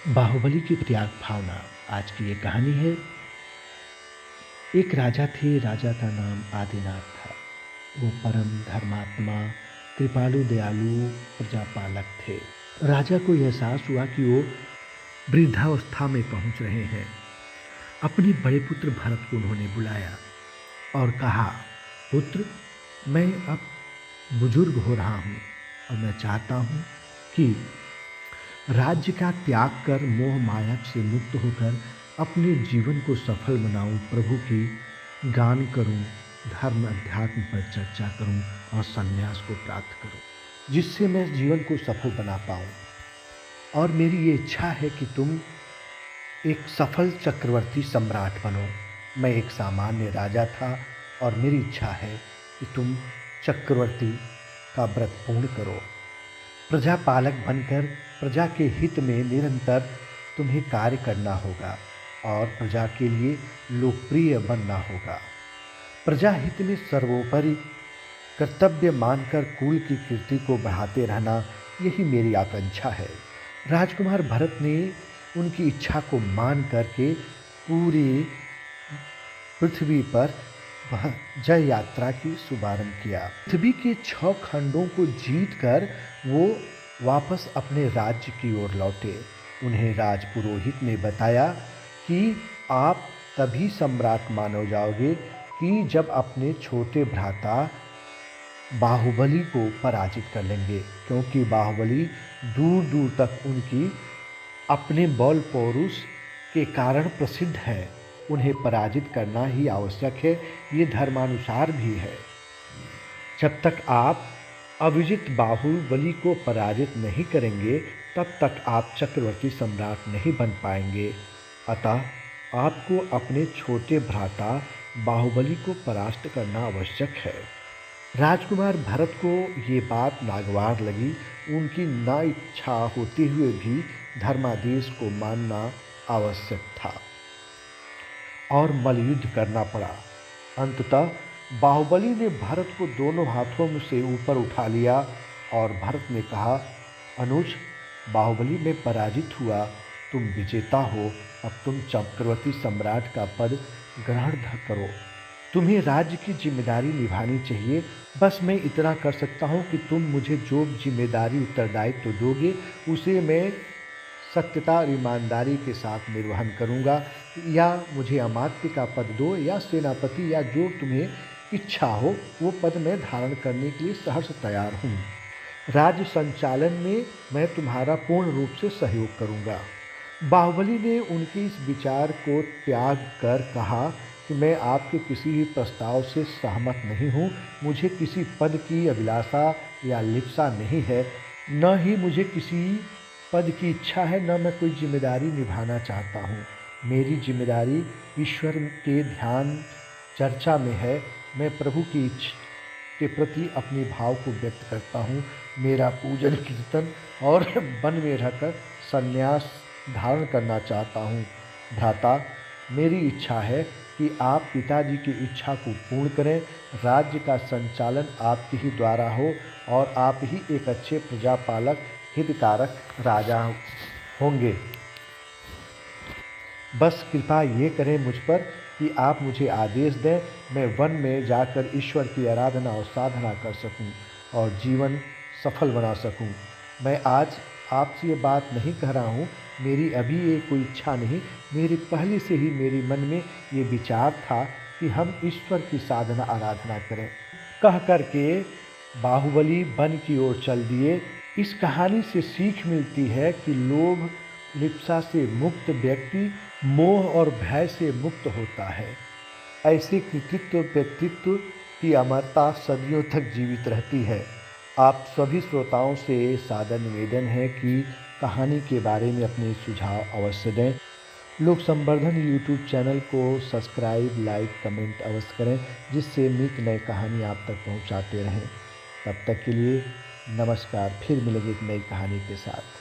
बाहुबली की त्याग भावना। आज की ये कहानी है। एक राजा थे, राजा का नाम आदिनाथ था। वो परम धर्मात्मा, कृपालु, दयालु प्रजापालक थे। राजा को एहसास हुआ कि वो वृद्धावस्था में पहुंच रहे हैं। अपने बड़े पुत्र भरत को उन्होंने बुलाया और कहा, पुत्र, मैं अब बुजुर्ग हो रहा हूँ और मैं चाहता हूँ कि राज्य का त्याग कर मोह माया से मुक्त होकर अपने जीवन को सफल बनाऊं, प्रभु की गान करूं, धर्म अध्यात्म पर चर्चा करूं और संन्यास को प्राप्त करूं, जिससे मैं जीवन को सफल बना पाऊं। और मेरी ये इच्छा है कि तुम एक सफल चक्रवर्ती सम्राट बनो। मैं एक सामान्य राजा था और मेरी इच्छा है कि तुम चक्रवर्ती का व्रत पूर्ण करो। प्रजापालक बनकर प्रजा के हित में निरंतर तुम्हें कार्य करना होगा और प्रजा के लिए लोकप्रिय बनना होगा। प्रजा हित में सर्वोपरि कर्तव्य मानकर कुल की कीर्ति को बढ़ाते रहना, यही मेरी आकांक्षा है। राजकुमार भरत ने उनकी इच्छा को मान करके पूरी पृथ्वी पर वह जय यात्रा की शुभारंभ किया। पृथ्वी के 6 खंडों को जीतकर वो वापस अपने राज्य की ओर लौटे। उन्हें राजपुरोहित ने बताया कि आप तभी सम्राट माने जाओगे कि जब अपने छोटे भ्राता बाहुबली को पराजित कर लेंगे, क्योंकि बाहुबली दूर दूर तक उनकी अपने बल पौरुष के कारण प्रसिद्ध है। उन्हें पराजित करना ही आवश्यक है, ये धर्मानुसार भी है। जब तक आप अविजित बाहुबली को पराजित नहीं करेंगे, तब तक आप चक्रवर्ती सम्राट नहीं बन पाएंगे। अतः आपको अपने छोटे भ्राता बाहुबली को परास्त करना आवश्यक है। राजकुमार भरत को ये बात नागवार लगी। उनकी ना इच्छा होते हुए भी धर्मादेश को मानना आवश्यक था और मल्लयुद्ध करना पड़ा। अंततः बाहुबली ने भरत को दोनों हाथों से ऊपर उठा लिया और भरत ने कहा, अनुज, बाहुबली में पराजित हुआ, तुम विजेता हो। अब तुम चक्रवर्ती सम्राट का पद ग्रहण करो। तुम्हें राज्य की जिम्मेदारी निभानी चाहिए। बस मैं इतना कर सकता हूँ कि तुम मुझे जो जिम्मेदारी उत्तरदायित्व दोगे, उसे मैं सत्यता और ईमानदारी के साथ निर्वहन करूँगा। या मुझे अमात्य का पद दो या सेनापति, या जो तुम्हें इच्छा हो वो पद मैं धारण करने के लिए सहर्ष तैयार हूँ। राज्य संचालन में मैं तुम्हारा पूर्ण रूप से सहयोग करूँगा। बाहुबली ने उनके इस विचार को त्याग कर कहा कि मैं आपके किसी भी प्रस्ताव से सहमत नहीं हूँ। मुझे किसी पद की अभिलाषा या लिप्सा नहीं है, न ही मुझे किसी पद की इच्छा है, न मैं कोई जिम्मेदारी निभाना चाहता हूँ। मेरी जिम्मेदारी ईश्वर के ध्यान चर्चा में है। मैं प्रभु की इच्छा के प्रति अपने भाव को व्यक्त करता हूँ। मेरा पूजन कीर्तन और वन में रहकर संन्यास धारण करना चाहता हूँ। भ्राता, मेरी इच्छा है कि आप पिताजी की इच्छा को पूर्ण करें। राज्य का संचालन आपके ही द्वारा हो और आप ही एक अच्छे प्रजापालक, हितकारक राजा होंगे। बस कृपा ये करें मुझ पर कि आप मुझे आदेश दें, मैं वन में जाकर ईश्वर की आराधना और साधना कर सकूं और जीवन सफल बना सकूं। मैं आज आपसे ये बात नहीं कह रहा हूँ, मेरी अभी ये कोई इच्छा नहीं, मेरी पहले से ही मेरे मन में ये विचार था कि हम ईश्वर की साधना आराधना करें। कह करके बाहुबली वन की ओर चल दिए। इस कहानी से सीख मिलती है कि लोभ लिप्सा से मुक्त व्यक्ति मोह और भय से मुक्त होता है। ऐसे कृतित्व व्यक्तित्व की अमरता सदियों तक जीवित रहती है। आप सभी श्रोताओं से सादर निवेदन है कि कहानी के बारे में अपने सुझाव अवश्य दें। लोक संवर्धन यूट्यूब चैनल को सब्सक्राइब, लाइक, कमेंट अवश्य करें, जिससे नित नए कहानी आप तक पहुंचाते रहें। तब तक के लिए नमस्कार। फिर मिलेंगे एक नई कहानी के साथ।